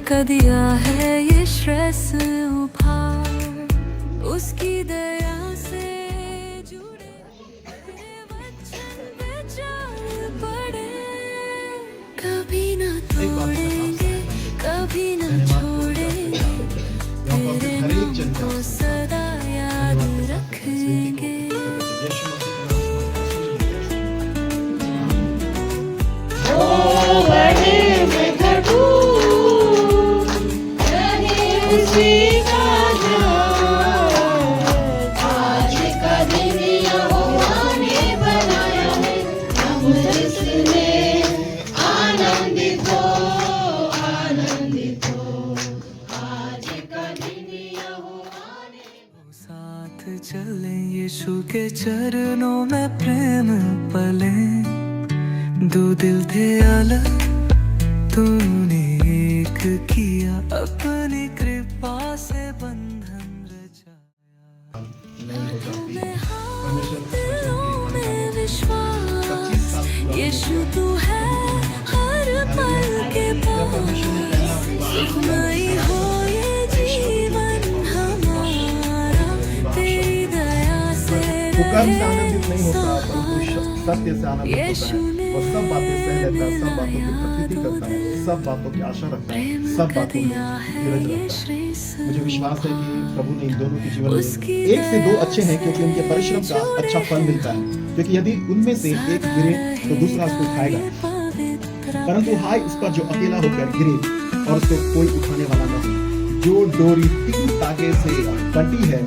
का दिया है ये श्रेष्ठ उपहार, उसकी दया से जुड़े वचन विचार पड़े, कभी न तोड़ेंगे कभी न छोड़ेंगे, तेरे नाम को सदा याद रखेंगे। चले यीशु के चरणों में प्रेम पले, दो दिल थे अलग तूने एक किया, अपनी कृपा से बंधन रचाया। दिलों में विश्वास यीशु तू है हर पल के पास, सुखमयी हो ये जीवन हमारा, तेरी दया से कर्म से आनंदित नहीं होता, परंतु सत्य से आनंदित होता है और सब बातें सह लेता है, सब बातों की प्रतीति करता है, सब बातों की आशा रखता है, सब बातों में धीरज रखता है। मुझे विश्वास है कि प्रभु ने इन दोनों के जीवन में एक से दो अच्छे हैं, क्योंकि उनके परिश्रम का अच्छा फल मिलता है, क्योंकि यदि उनमें से एक गिरे तो दूसरा उसको उठाएगा, परंतु हाय उस पर जो अकेला होकर गिरे और उसको कोई उठाने वाला न हो। जो डोरी तीन तागे से बंधी है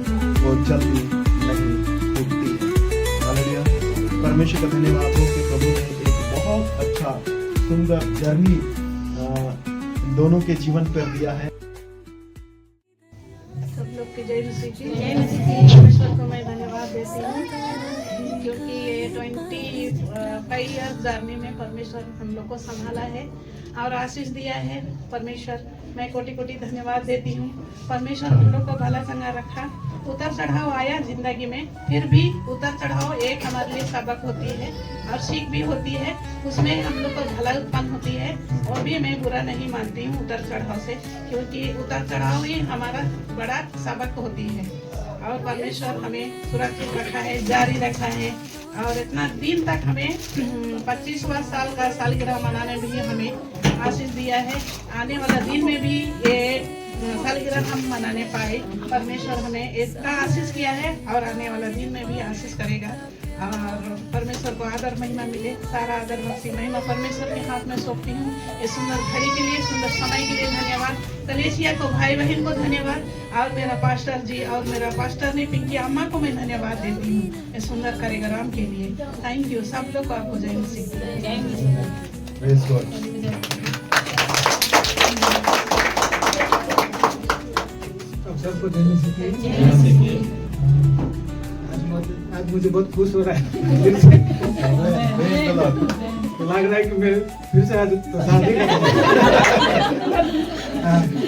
वो जल्दी नहीं टूटती है। हालेलुया। परमेश्वर का धन्यवाद हो कि प्रभु ने एक बहुत अच्छा सुंदर जर्नी दोनों के जीवन पर दिया है। सब लोग की जय मसीह की। परमेश्वर को मैं धन्यवाद देती हूँ, क्योंकि ये 25 ईयर्स जर्नी में परमेश्वर हम लोग को संभाला है और आशीष दिया है। परमेश्वर मैं कोटि कोटि धन्यवाद देती हूँ। परमेश्वर हम लोग को भला चंगा रखा। उतर चढ़ाव आया जिंदगी में, फिर भी उतर चढ़ाव एक हमारे लिए सबक होती है और सीख भी होती है, उसमें हम लोग को भला उत्पन्न होती है। और भी मैं बुरा नहीं मानती हूँ उतर चढ़ाव से, क्योंकि उतर चढ़ाव ही हमारा बड़ा सबक होती है। और परमेश्वर हमें सुरक्षित रखा है, जारी रखा है, और इतना दिन तक हमें 25वां साल का सालगिरह मनाने भी हमें आशीष दिया है। आने वाला दिन में भी ये सालगिरह हम मनाने पाए। परमेश्वर हमें इतना आशीष किया है और आने वाला दिन में भी आशीष करेगा। और परमेश्वर को आदर महिमा मिले। सारा आदर भक्ति महिमा परमेश्वर के हाथ में सौंपती हूँ। इस सुंदर घड़ी के लिए, सुंदर समय के लिए धन्यवाद। कलेसिया को, भाई बहन को धन्यवाद, और मेरा पास्टर जी और मेरा पास्टर ने पिंकी अम्मा को मैं धन्यवाद देती हूँ इस सुंदर कार्यक्रम के लिए। Thank you. सब लोग को आपको जय मसीह। जय मसीह। सबको जय मसीह। आज मुझे बहुत खुश हो रहा है। तो लग रहा है कि मैं फिर से आज शादी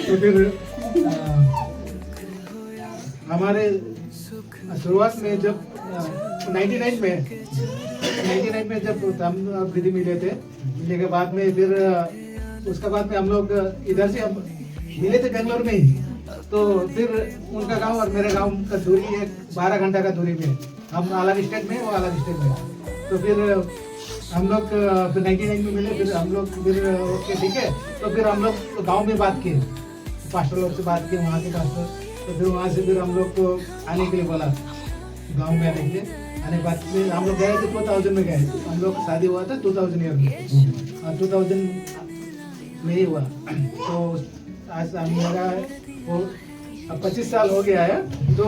तो फिर हमारे शुरुआत में जब 99 में जब हम विधि मिले थे, मिलने के बाद में फिर उसके बाद में हम लोग इधर से हम मिले थे बेंगलोर में ही। तो फिर उनका गांव और मेरे गांव का दूरी है 12 घंटा का दूरी में। हम अलग स्टेट में, वो अलग स्टेट में। तो फिर हम लोग फिर 99 में मिले। फिर हम लोग फिर ओके ठीक है। तो फिर हम लोग गांव में बात किए, पास्टर लोग से बात किए, वहाँ के पास्टर। तो फिर वहाँ से फिर हम लोग को आने के लिए बोला, गाँव में आने के लिए। आने के बाद फिर हम लोग गए थे 2000 में गए। हम लोग शादी हुआ था 2000 ईयर में, 2000 में ही हुआ। तो आज मेरा वो 25 साल हो गया है। तो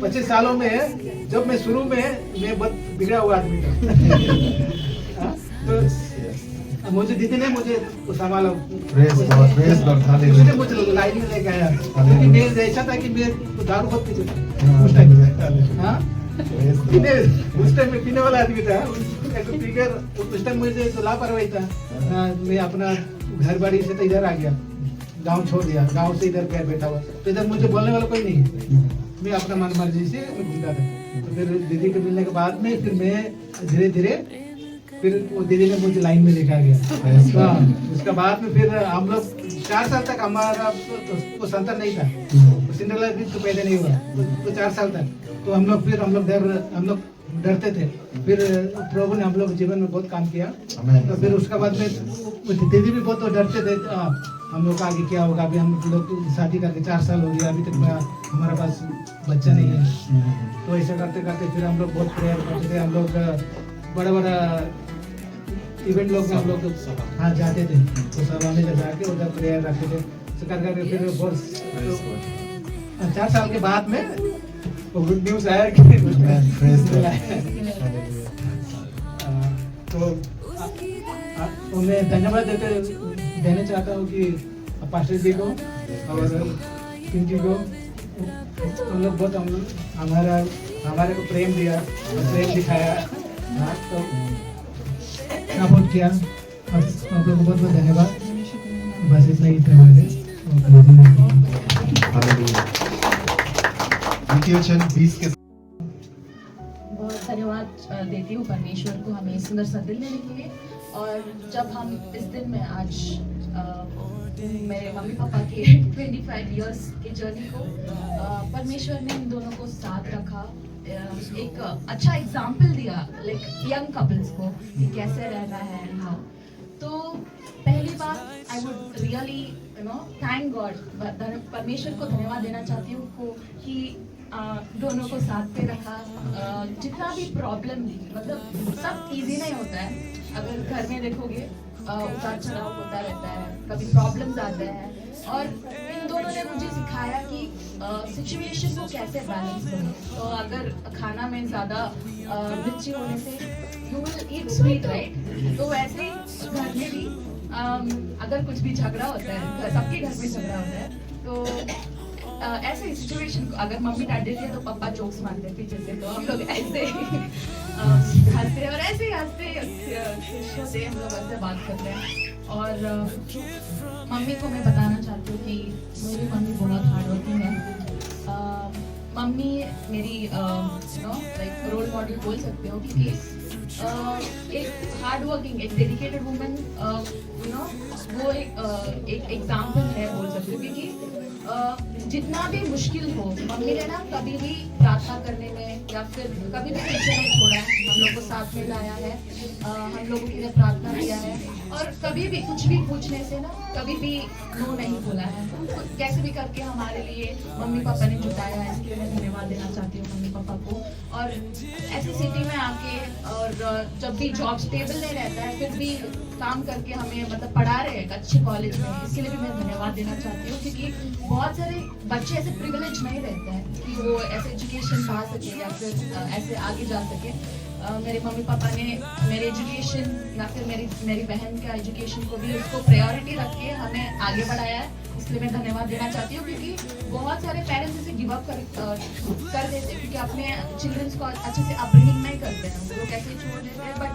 25 सालों में जब मैं शुरू में मैं बहुत बिगड़ा हुआ आदमी था। तो मुझे दीदी ने मुझे संभाला, उसने मुझे लाइन में लेके आया, क्योंकि मैं ऐसा था कि मैं दारू बहुत पीते था उस टाइम में। हाँ, उस टाइम में पीने वाला आदमी था। उस टाइम मुझे लापरवाही था। मैं अपना घर बाड़ी से तो इधर आ गया, गांव छोड़ दिया, गांव से इधर क्या बैठा हुआ। तो इधर मुझे बोलने वाला कोई नहीं, मैं अपना मन मर्जी से घूमता था। तो फिर दीदी के मिलने के बाद में फिर मैं धीरे धीरे फिर वो दीदी ने मुझे लाइन में लेके आ गया। उसके बाद में फिर हम लोग 4 साल तक हमारा तो संतान नहीं था, सिंड्रेला भी तो पैदा नहीं हुआ, तो 4 साल तक तो हम लोग डरते थे। फिर प्रभु ने हम लोग जीवन में बहुत काम किया। तो फिर उसके बाद में दीदी भी बहुत डरते थे, हम लोग का आगे क्या होगा। अभी हम लोग शादी करके 4 साल हो गया, अभी तक हमारे पास बच्चा नहीं है। तो ऐसा करते करते फिर हम लोग बहुत प्रेयर करते थे। हम लोग बड़ा इवेंट लोग में हम लोग हाँ जाते थे, तो सभा में जाके उधर प्रेयर रखते थे। तो कर करके फिर बहुत 4 साल के बाद में गुड न्यूज़ आया कि तो मैं धन्यवाद देना चाहता हूँ कि पास्टर जी को और टीम जी को। उन लोग बहुत हमारे को प्रेम दिया, प्रेम दिखाया। हाँ, तो सपोर्ट किया। आप लोगों को बहुत बहुत धन्यवाद। बस इतना ही था हमारे। बहुत धन्यवाद देती हूँ परमेश्वर को हमें सुंदर सा दिन देने के लिए। और जब हम इस दिन में आज मेरे मम्मी पापा के 25 इयर्स की जर्नी को परमेश्वर ने इन दोनों को साथ रखा, एक अच्छा एग्जाम्पल दिया लाइक यंग कपल्स को कि कैसे रहना है। हाँ, तो पहली बात I would really thank God, परमेश्वर को धन्यवाद देना चाहती हूँ कि दोनों को साथ पे रखा। जितना भी प्रॉब्लम मतलब सब इजी नहीं होता है। अगर घर में देखोगे उतार चढ़ाव होता रहता है, कभी प्रॉब्लम्स आते हैं। और इन दोनों ने मुझे सिखाया कि सिचुएशन को कैसे बैलेंस करो। तो अगर खाना में ज़्यादा मिर्ची होने से you will eat sweet, right? तो वैसे ही घर में भी अगर कुछ भी झगड़ा होता है, सबके घर में झगड़ा होता है, तो ऐसे सिचुएशन को अगर मम्मी डांट देती है तो पापा जोक्स मारते हैं पीछे से। तो हम लोग ऐसे हंसते और ऐसे ही हंसते होते हम लोग ऐसे बात करते हैं। और मम्मी को मैं बताना चाहती हूँ कि मेरी मम्मी बहुत हार्ड वर्किंग है। मम्मी मेरी लाइक रोल मॉडल बोल सकते हो, क्योंकि एक हार्ड वर्किंग, एक डेडिकेटेड वुमन वो एक एग्जाम्पल है बोल सकते हो। क्योंकि जितना भी मुश्किल हो, मम्मी ने ना कभी भी प्रार्थना करने में या फिर कभी भी पीछे नहीं छोड़ा है। हम लोग को साथ में लाया है, हम लोगों के लिए प्रार्थना किया है, और कभी भी कुछ भी पूछने से ना कभी भी नो नहीं बोला है। कैसे भी करके हमारे लिए मम्मी पापा ने जुटाया है, इसके लिए मैं धन्यवाद देना चाहती हूँ मम्मी पापा को। और ऐसी सिटी में आके और जब भी जॉब स्टेबल नहीं रहता है फिर भी काम करके हमें मतलब पढ़ा रहे हैं अच्छे कॉलेज में, इसके लिए भी मैं धन्यवाद देना चाहती हूँ। क्योंकि बहुत सारे बच्चे ऐसे प्रिविलेज नहीं रहते हैं कि वो ऐसे एजुकेशन पा सके या फिर ऐसे आगे जा सके। मेरे मम्मी पापा ने मेरे एजुकेशन या फिर मेरी बहन का एजुकेशन को भी उसको प्रायोरिटी रख के हमें आगे बढ़ाया है, इसलिए मैं धन्यवाद देना चाहती हूँ। क्योंकि बहुत सारे पेरेंट्स इसे गिव अप कर देते, क्योंकि अपने चिल्ड्रंस को अच्छे से अपब्रिंगिंग नहीं करते हैं, वो कैसे छोड़ देते हैं। बट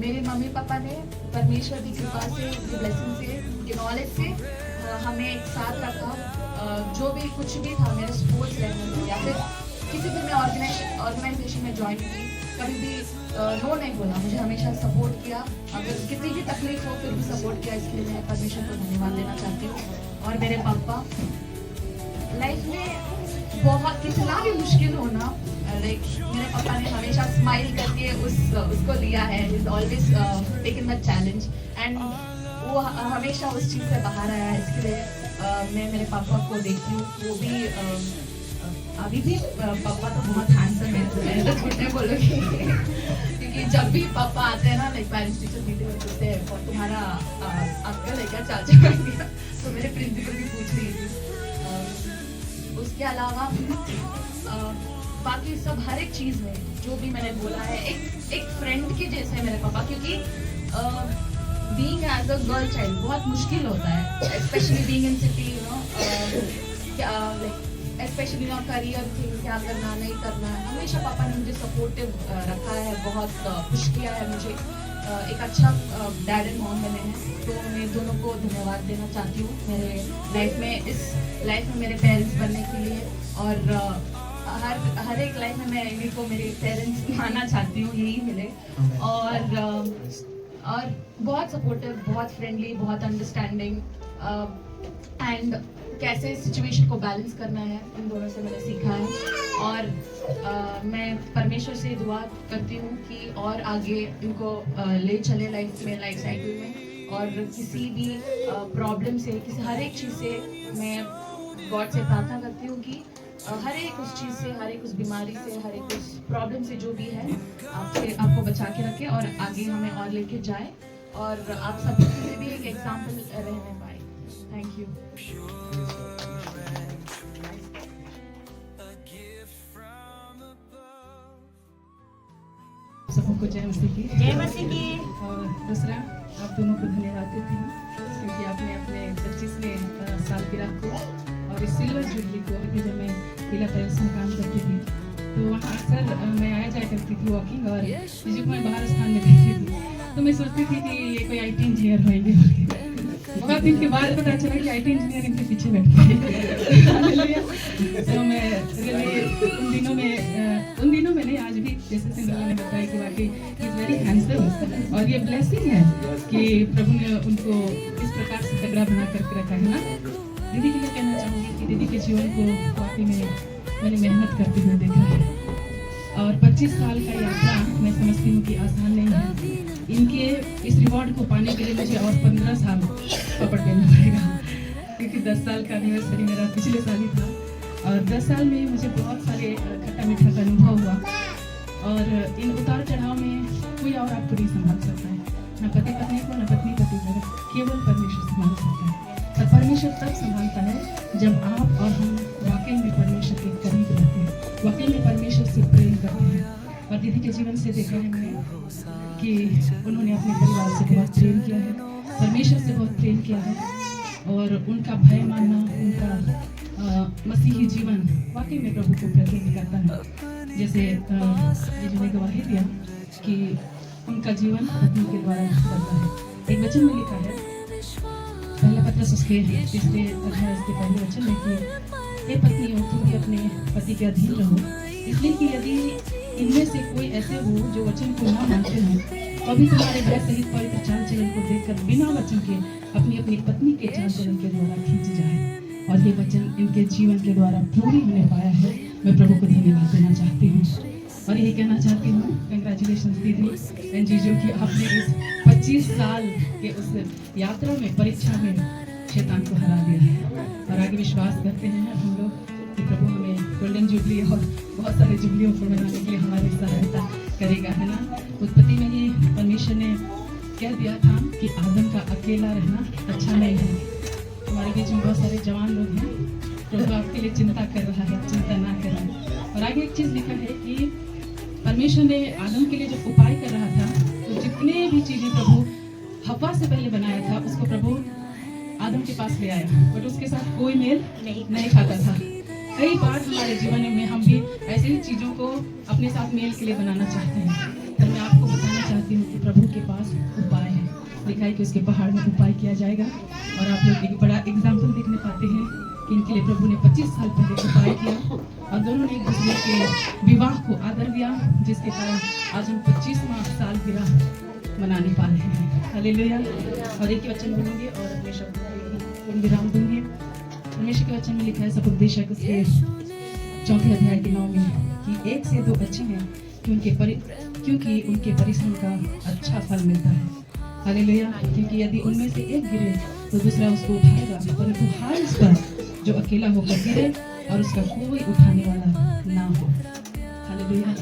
मेरे मम्मी पापा ने परमेश्वर की कृपा से, उनकी ब्लेसिंग से, उनके नॉलेज से हमें एक साथ रखा। जो भी कुछ भी था, मेरे स्पोर्ट्स रहने या फिर किसी भी मैं ऑर्गेनाइजेशन में ज्वाइन की, कभी भी नो नहीं बोला, मुझे हमेशा सपोर्ट किया। अगर कितनी भी तकलीफ हो फिर भी सपोर्ट किया, इसके लिए मैं परमेश्वर को धन्यवाद देना चाहती हूँ। और मेरे पापा लाइफ में बहुत कितना भी मुश्किल हो ना, लाइक मेरे पापा ने हमेशा स्माइल करके उसको लिया है। Is always taken the challenge and वो हमेशा उस चीज़ से बाहर आया है। इसके लिए मैं मेरे पापा को देखती हूँ, वो भी अभी भी पापा तो बहुत हैंडसम है, तो मैं तो झूठ नहीं बोलूँगी। क्योंकि जब भी पापा आते हैं ना, लाइक पेरेंट्स टीचर मीटिंग में पूछते हैं और तुम्हारा अंकल है क्या, चाचा है क्या, तो मेरे प्रिंसिपल भी पूछ रही थी। उसके अलावा बाकी सब हर एक चीज़ में जो भी मैंने बोला है, एक फ्रेंड के जैसे मेरे पापा। क्योंकि being as a girl child बहुत मुश्किल होता है, specially being in city, specially career thing, क्या करना नहीं करना है। हमेशा पापा ने मुझे सपोर्टिव रखा है, बहुत पुश किया है मुझे। एक अच्छा डैड एंड मॉम बने हैं, तो मैं दोनों को धन्यवाद देना चाहती हूँ मेरे लाइफ में, इस लाइफ में मेरे पेरेंट्स बनने के लिए। और हर एक लाइफ में मैं इन्हीं को मेरे पेरेंट्स मानना चाहती हूँ, यही मिले। और बहुत सपोर्टिव, बहुत फ्रेंडली, बहुत अंडरस्टैंडिंग। एंड कैसे सिचुएशन को बैलेंस करना है, इन दोनों से मैंने सीखा है। और मैं परमेश्वर से दुआ करती हूँ कि और आगे इनको ले चले लाइफ साइकिल में, और किसी भी प्रॉब्लम से, किसी हर एक चीज़ से मैं गॉड से प्रार्थना करती हूँ कि हर एक उस चीज़ से, हर एक उस बीमारी से, हर एक उस प्रॉब्लम से जो भी है आपको बचा के रखे और आगे हमें और लेके जाए, और आप सभी के लिए भी एक एग्जाम्पल रहने पाए। Thank you. सबको जय मसीह की। जय मसीह की। और दूसरा, आप दोनों को धन्यवाद देती हूँ क्योंकि आपने अपने 25वें सालगिरह को और इस सिल्वर जुबली को, अभी जब मैं जिला पैलेस में काम करती थी तो वहाँ अक्सर मैं आया जाया करती थी वॉकिंग, और जिसे को मैं बाहर स्थान में देखती थी तो मैं सोचती थी कि ये कोई IT इंजीनियर होंगे। बहुत दिन के बाद पता चला कि IT इंजीनियर इनके पीछे बैठते हैं। तो मैं उन दिनों में नहीं, आज भी जैसे सिंधु ने बताया कि वाकई इज वेरी हैंडसम, और ये ब्लेसिंग है कि प्रभु ने उनको इस प्रकार से तगड़ा बना करके रखा है ना। दीदी के लिए कहना चाहूँगी कि दीदी के जीवन को वाकई में मैंने मेहनत करते हुए देखा है, और 25 साल का यात्रा मैं समझती हूँ कि आसान नहीं है। इनके इस रिवॉर्ड को पाने के लिए मुझे और 15 साल पकड़ देना पड़ेगा, क्योंकि 10 साल का एनिवर्सरी मेरा पिछले साल ही था, और 10 साल में मुझे बहुत सारे खट्टा मीठा का अनुभव हुआ, और इन उतार चढ़ाव में कोई और आपको नहीं संभाल सकता है, न पति पत्नी को, न पत्नी पति को, केवल परमेश्वर संभाल सकता है। और परमेश्वर तब संभालता है जब आप और हम वाकई में परमेश्वर के करीब रहते हैं, वाकई में परमेश्वर से प्रेम करते हैं। और दीदी के जीवन से देखा है मैंने कि उन्होंने अपने परिवार से बहुत प्रेम किया है, परमेश्वर से बहुत प्रेम किया है, और उनका भय मानना, उनका मसीही जीवन वाकई में प्रभु को प्रतिनिधित्व करता है। जैसे जीजू ने गवाही दिया कि उनका जीवन पत्नी के द्वारा बदला है। एक वचन में लिखा है, पहला पत्रस उसके तीसरे अध्याय इसके पहले वचन में कि हे पत्नियों, तुम भी अपने पति के अधीन रहो, इसलिए कि यदि इनमें से कोई ऐसे हो जो वचन को न मानते हैं, तो अभी तुम्हारे भय सहित पवित्र चाल चलन को देखकर बिना वचन के अपनी अपनी पत्नी के चाल चलन के द्वारा खींच जाए, और ये वचन इनके जीवन के द्वारा पूरी होने पाया है। मैं प्रभु को धन्यवाद देना चाहती हूँ, और यही कहना चाहती हूँ, कंग्रेचुलेशंस दीदी एंड जीजू की आपने इस 25 साल के उस यात्रा में, परीक्षा में शैतान को हरा दिया है, और आगे विश्वास करते हैं हम लोग कि प्रभु हमें गोल्डन जुबली और बहुत सारे जुबलियों को मनाने के लिए हमारी सहायता करेगा, है ना। उत्पत्ति में ही परमेश्वर ने कह दिया था कि आदम का अकेला रहना अच्छा नहीं है। हमारे बीच में बहुत सारे जवान लोग हैं, प्रभु आपके लिए चिंता कर रहा है, चिंता ना करें। और आगे एक चीज़ लिखा है कि परमेश्वर ने आदम के लिए जब उपाय कर रहा था, तो जितने भी चीज़ें प्रभु हवा से पहले बनाया था, उसको प्रभु आदम के पास ले आया, बट उसके साथ कोई मेल नहीं खाता था। कई बार हमारे जीवन में हम भी ऐसे ही चीज़ों को अपने साथ मेल के लिए बनाना चाहते हैं, पर मैं आपको बताना चाहती हूँ कि प्रभु के पास उपाय है। लिखा है कि उसके पहाड़ में उपाय किया जाएगा, और आप लोग एक बड़ा एग्जाम्पल देखने पाते हैं कि इनके लिए प्रभु ने 25 साल पहले उपाय किया, और दोनों ने एक दूसरे के विवाह को आदर दिया, जिसके कारण आज हम 25वां सालगिरह मनाने पा रहे हैं। हालेलुया। और एक ही वचन बोलूँगी और अपने शब्द को विराम दूंगी। परमेश्वर के वचन में लिखा है, सपुपदेशक उसके 4 अध्याय के 9 में कि 1 से 2 अच्छे हैं क्योंकि उनके परिश्रम का अच्छा फल मिलता है। हालेलुया। क्योंकि यदि उनमें से एक गिरे तो दूसरा उसको उठाएगा, परंतु हार इस पर जो अकेला होकर गिरे और उसका कोई उठाने वाला ना हो। हालेलुया।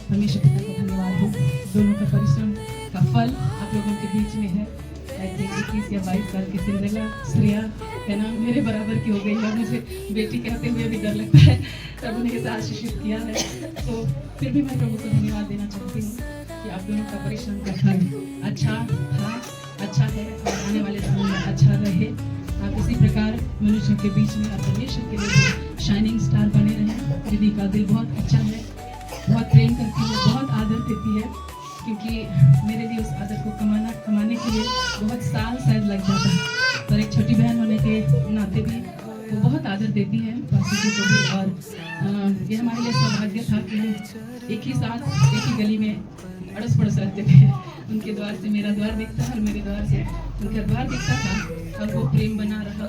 परमेश्वर पिता का धन्यवाद हो। दोनों का परिश्रम का फल आप लोगों के बीच में है। 21 या 22 साल की सिंड्रेला श्रेया है ना, मेरे बराबर की हो गई है। मुझे बेटी कहते हुए भी डर लगता है, प्रभु ने इसे आशीषित किया है। तो फिर भी मैं प्रभु को धन्यवाद देना चाहती हूँ कि आप दोनों का परिश्रम का फल अच्छा है और आने वाले समय में अच्छा रहे। आप इसी प्रकार मनुष्य के बीच में और परमेश्वर के लिए शाइनिंग स्टार बने रहें। दीदी का दिल बहुत अच्छा है, बहुत प्रेम करती है, बहुत आदर देती है, क्योंकि मेरे लिए उस आदर को कमाने के लिए बहुत साल शायद लग जाता है। और एक छोटी बहन होने के नाते भी वो बहुत आदर देती है पासी जी को भी। और ये हमारे लिए सौभाग्य था कि हम एक ही साथ एक ही गली में अड़ोस पड़ोस रहते थे, उनके द्वार से मेरा द्वार दिखता है और मेरे द्वार से उनका द्वार दिखता था, और वो प्रेम बना रहा।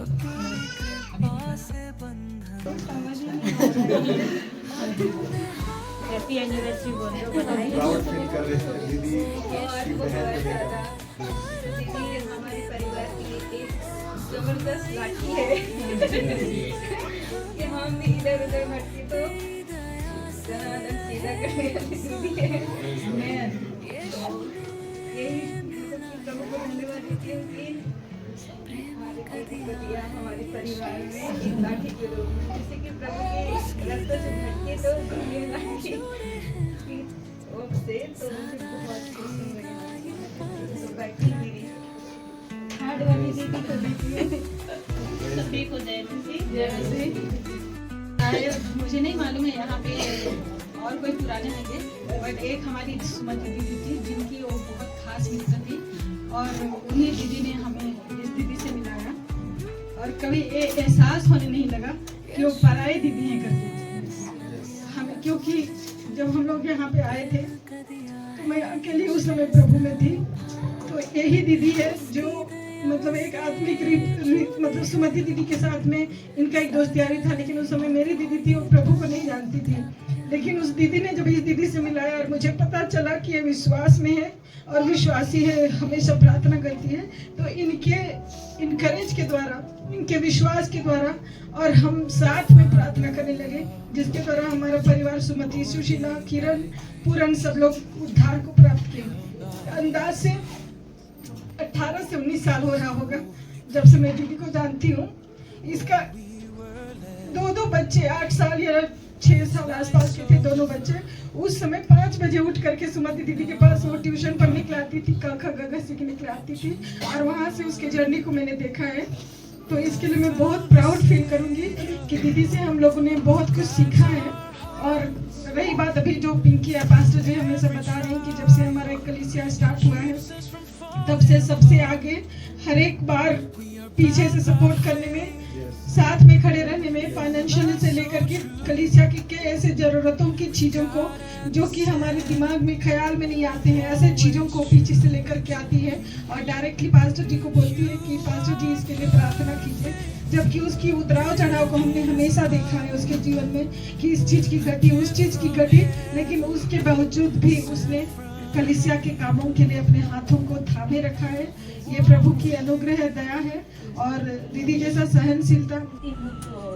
हैप्पी एनिवर्सरी बोल रहे हो, बधाई। प्राउड फील कर रहे हैं दीदी की बहन वगैरह। दीदी हमारे परिवार की एक जबरदस्त लाठी है कि हम भी इधर उधर भटके तो धनाधन सीधा करने वाली दीदी है। यही प्रभु को धन्यवाद देती हूँ कि हमारे बेटी को दिया हमारे परिवार में एक लाठी के रूप में, जैसे कि प्रभु के रास्ते से भटके तो ये लाठी की ओर से तो मुझे बहुत खुशी लगी। तो बैठी मेरी हार्ड वाली दीदी को देखिए। सभी को जय मसीह। जय मसीह। मुझे नहीं मालूम है यहाँ पे और कोई पुराने होंगे, बट एक हमारी सुमति दीदी थी जिनकी वो बहुत खास मित्र थी, और उन्हीं दीदी ने हमें इस दीदी से मिलाया, और कभी ये एहसास होने नहीं लगा कि वो पराए दीदी हैं करके हमें, क्योंकि जब हम लोग यहाँ पे आए थे तो मैं अकेली उस समय प्रभु में थी। तो यही दीदी है जो मतलब एक आत्मिक मतलब सुमति दीदी के साथ में इनका एक दोस्त यारी था, लेकिन उस समय मेरी दीदी थी, वो प्रभु को नहीं जानती थी, लेकिन उस दीदी ने जब इस दीदी से मिलाया और मुझे पता चला कि ये विश्वास में है और विश्वासी है, हमेशा प्रार्थना करती है, तो इनके इनकरेज के द्वारा, इनके विश्वास के द्वारा और हम साथ में प्रार्थना करने लगे, जिसके द्वारा हमारा परिवार सुमति, सुशीला, किरण, पूरन सब लोग उद्धार को प्राप्त किए। अंदाज से 18 से 19 साल हो रहा होगा जब से मैं दीदी को जानती हूँ। इसका दो बच्चे 8 साल या 6 साल आसपास के थे दोनों बच्चे। उस समय 5 बजे उठ करके सुमति दीदी के पास वो ट्यूशन पढ़ने के लिए आती थी, क ख ग घ सीखने के लिए आती थी, और वहाँ से उसके जर्नी को मैंने देखा है। तो इसके लिए मैं बहुत प्राउड फील करूँगी कि दीदी से हम लोगों ने बहुत कुछ सीखा है। और रही बात अभी जो पिंकी या पास्टर जी हमेशा बता रहे हैं कि जब से हमारा कलीसिया स्टार्ट हुआ है तब से सबसे आगे हर एक बार पीछे से सपोर्ट करने में, साथ में खड़े रहने में, फाइनेंशियल से लेकर के कलीसिया की ऐसे जरूरतों की चीजों को जो कि हमारे दिमाग में ख्याल में नहीं आते हैं, ऐसे चीजों को पीछे से लेकर के आती है और डायरेक्टली पास्टर जी को बोलती है कि पास्टर जी इसके लिए प्रार्थना कीजिए। जबकि उसकी उतराव चढ़ाव को हमने हमेशा देखा है उसके जीवन में कि इस चीज की घटी, उस चीज की घटी, लेकिन उसके बावजूद भी उसने कलीसिया के कामों के लिए अपने हाथों को थामे रखा है। ये प्रभु की अनुग्रह है, दया है। और दीदी जैसा सहनशीलता तो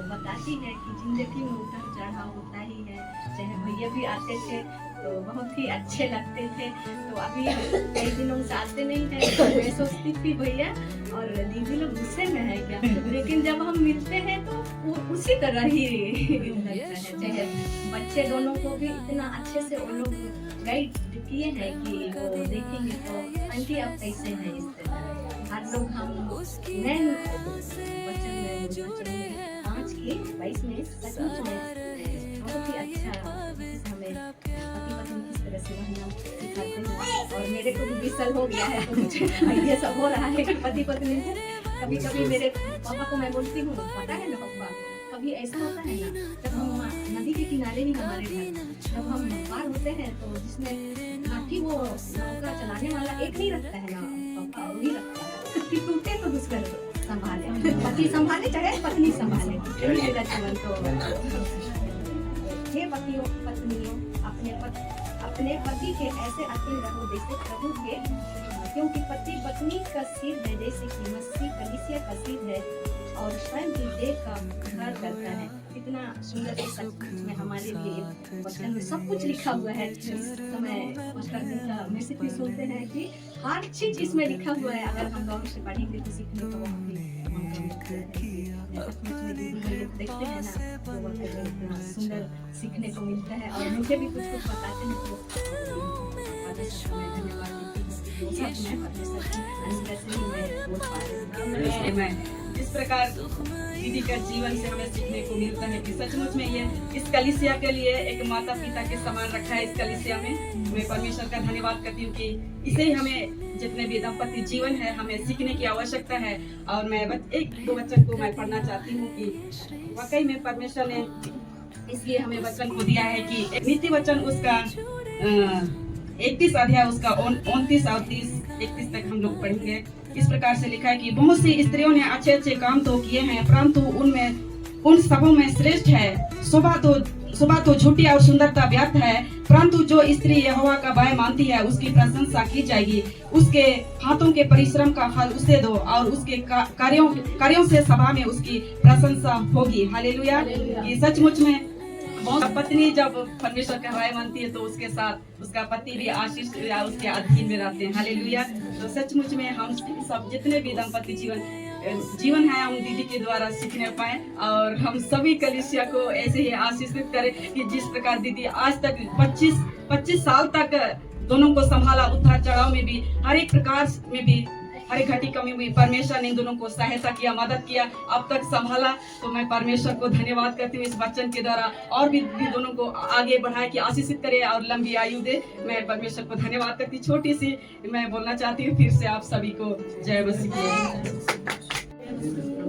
बताती है कि जिंदगी में उतार चढ़ाव होता ही है। चाहे भैया भी आते थे तो बहुत ही अच्छे लगते थे, तो अभी कई दिनों से आते नहीं है तो मैं सोचती थी भैया और दीदी लोग गुस्से में है क्या, लेकिन जब हम मिलते हैं तो वो उसी तरह ही लगता है। चाहे बच्चे दोनों को भी इतना अच्छे से वो लोग गाइड किए हैं कि वो देखेंगे तो आंटी आप कैसे हैं, इस तरह हर लोग हम नए बच्चों में 5 की 22 में सचमुच में बहुत ही अच्छा हमें पति पत्नी किस तरह से रहना सिखाते हैं। और मेरे को भी 20 साल हो गया है तो मुझे ये सब हो रहा है कि पति पत्नी से कभी कभी मेरे पापा को मैं बोलती हूँ, पता है ना पापा, कभी ऐसा होता है ना जब हम नदी के किनारे ही हमारे घर जब हम पार होते हैं तो जिसमें लाठी वो नौका चलाने वाला एक नहीं रखता है ना पापा, वही रखता है कि टूटे तो दूसरा संभाले, पति संभाले चाहे पत्नी संभाले, यही मेरा जीवन। तो हे पतियों पत्नियों अपने पति के ऐसे अधीन रहो जैसे प्रभु के, क्योंकि पति पत्नी का सिर है जैसे कि मसीह कलीसिया का सिर है और स्वयं की देह का उद्धार करता है। इतना सुंदर है सच में हमारे लिए वचन में सब कुछ लिखा हुआ है। इस समय पास्टर जी का मैसेज भी सुनते हैं कि हर चीज इसमें लिखा हुआ है, अगर हम गौर से पढ़ेंगे तो सीखने को बहुत देखते हैं ना तो इतना सुंदर सीखने को मिलता है। और मुझे भी कुछ कुछ बताते हैं तो धन्यवाद इस प्रकार दीदी का जीवन से हमें सीखने को मिलता है कि सचमुच में ये इस कलीसिया के लिए एक माता पिता के समान रखा है। इस कलीसिया में मैं परमेश्वर का धन्यवाद करती हूँ कि इसे हमें जितने भी दंपति जीवन है हमें सीखने की आवश्यकता है। और मैं एक दो वचन को मैं पढ़ना चाहती हूँ कि वाकई में परमेश्वर ने इसलिए हमें वचन को दिया है कि नीति वचन उसका 31 अध्याय उसका 29 और 31 तक हम लोग पढ़ेंगे। इस प्रकार से लिखा है कि बहुत सी स्त्रियों ने अच्छे अच्छे काम तो किए हैं, परंतु उन सबों में श्रेष्ठ है शोभा तो झूठी और सुंदरता व्यर्थ है। परंतु जो स्त्री यहोवा का भय मानती है उसकी प्रशंसा की जाएगी। उसके हाथों के परिश्रम का फल उसे दो और उसके कार्यों से सभा में उसकी प्रशंसा होगी। हालेलुया। ये सचमुच में बहुत पत्नी जब परमेश्वर का भय मानती है तो उसके साथ उसका पति भी आशीष या उसके अधीन में रहते हैं। हालेलुया। तो सचमुच में हम सब जितने भी दंपति जीवन है हम दीदी के द्वारा सीखने पाए और हम सभी कलीसिया को ऐसे ही आशीषित करें कि जिस प्रकार दीदी आज तक 25 साल तक दोनों को संभाला, उतार चढ़ाव में भी, हर एक प्रकार में भी, हर एक घटी कमी में परमेश्वर ने दोनों को सहायता किया, मदद किया, अब तक संभाला। तो मैं परमेश्वर को धन्यवाद करती हूँ इस वचन के द्वारा और भी दोनों को आगे बढ़ाए कि आशीषित करे और लंबी आयु दे। मैं परमेश्वर को धन्यवाद करती। छोटी सी मैं बोलना चाहती हूँ फिर से आप सभी को जय मसीह।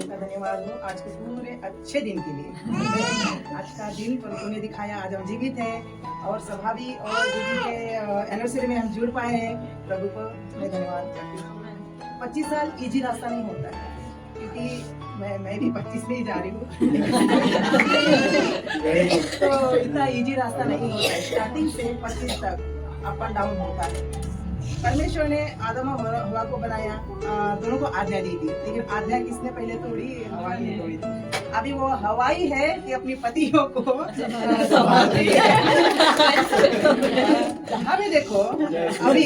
का धन्यवाद हो आज के पूरे अच्छे दिन के लिए। आज का दिन प्रभु ने दिखाया, आज हम जीवित हैं और सभा भी और दीदी के एनिवर्सरी में हम जुड़ पाए हैं। प्रभु को मैं धन्यवाद करती हूँ। 25 साल इजी रास्ता नहीं होता है क्योंकि मैं भी 25 में ही जा रही हूँ तो इतना इजी रास्ता नहीं होता है। स्टार्टिंग से 25 तक अप एंड डाउन होता है। परमेश्वर ने आदम और हवा को बनाया, दोनों को आज्ञा दी थी, लेकिन आज्ञा किसने पहले तोड़ी? हवा ने तोड़ी थी। अभी वो हवाई है कि अपनी पतियों को संभाल रही है। जहाँ भी देखो अभी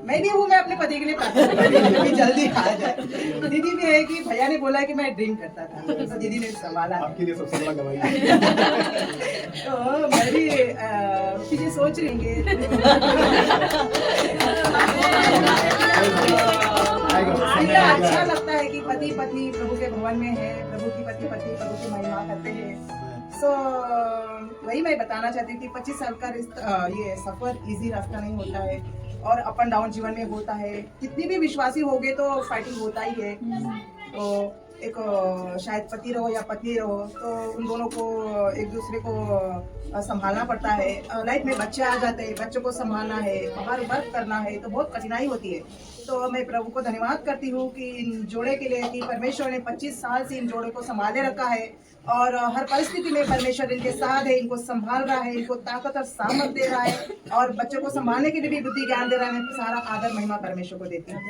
मैं भी हूँ, मैं अपने पति के लिए प्रार्थना जल्दी आ जाए। दीदी भी है कि भैया ने बोला कि मैं ड्रिंक करता था तो दीदी ने संभाला आपके लिए सबसे बड़ा गवाही। तो मैं भी चीजें सोच रही अच्छा लगता है कि पति पत्नी प्रभु के भवन में है, प्रभु की पति पत्नी प्रभु की महिमा करते हैं। सो वही मैं बताना चाहती हूँ कि 25 साल का ये सफर इजी रास्ता नहीं होता है और अप एंड डाउन जीवन में होता है। कितनी भी विश्वासी हो गए तो फाइटिंग होता ही है। तो एक शायद पति रहो या पत्नी रहो तो उन दोनों को एक दूसरे को संभालना पड़ता है। लाइफ में बच्चे आ जाते हैं, बच्चों को संभालना है, बाहर वर्क करना है तो बहुत कठिनाई होती है। तो मैं प्रभु को धन्यवाद करती हूँ कि इन जोड़े के लिए कि परमेश्वर ने 25 साल से इन जोड़े को संभाले रखा है और हर परिस्थिति में परमेश्वर इनके साथ है, इनको संभाल रहा है, इनको ताकत और सामर्थ दे रहा है और बच्चों को संभालने के लिए भी बुद्धि ज्ञान दे रहा है। मैं सारा आदर महिमा परमेश्वर को देती हूँ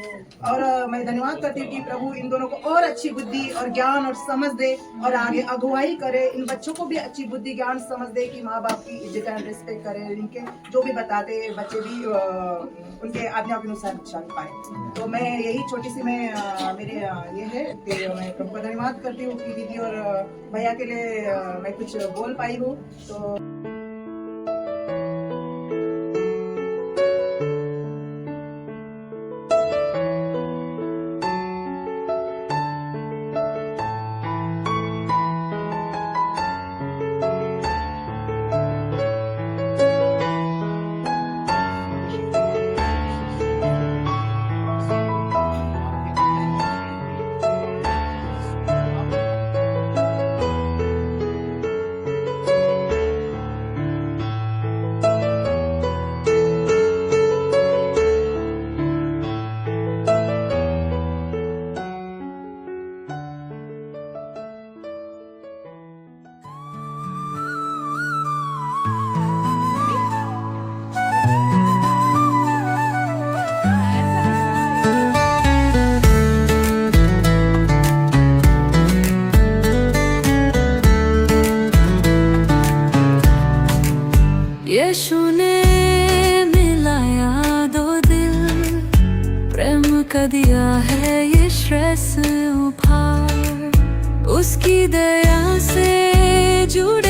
और मैं धन्यवाद करती हूँ कि प्रभु इन दोनों को और अच्छी बुद्धि और ज्ञान और समझ दे और आगे अगुवाई करे। इन बच्चों को भी अच्छी बुद्धि ज्ञान समझ दे कि माँ बाप की इज्जत एंड रिस्पेक्ट करे, इनके जो भी बताते बच्चे भी उनके आज्ञा के अनुसार चल पाए। तो मैं यही छोटी सी मैं मेरे ये है कि मैं प्रभु का धन्यवाद करती हूँ कि दीदी और भैया के लिए मैं कुछ बोल पाई हूँ। तो यीशु ने मिलाया दो दिल, प्रेम का दिया है ये श्रेष्ठ उपहार। उसकी दया से जुड़े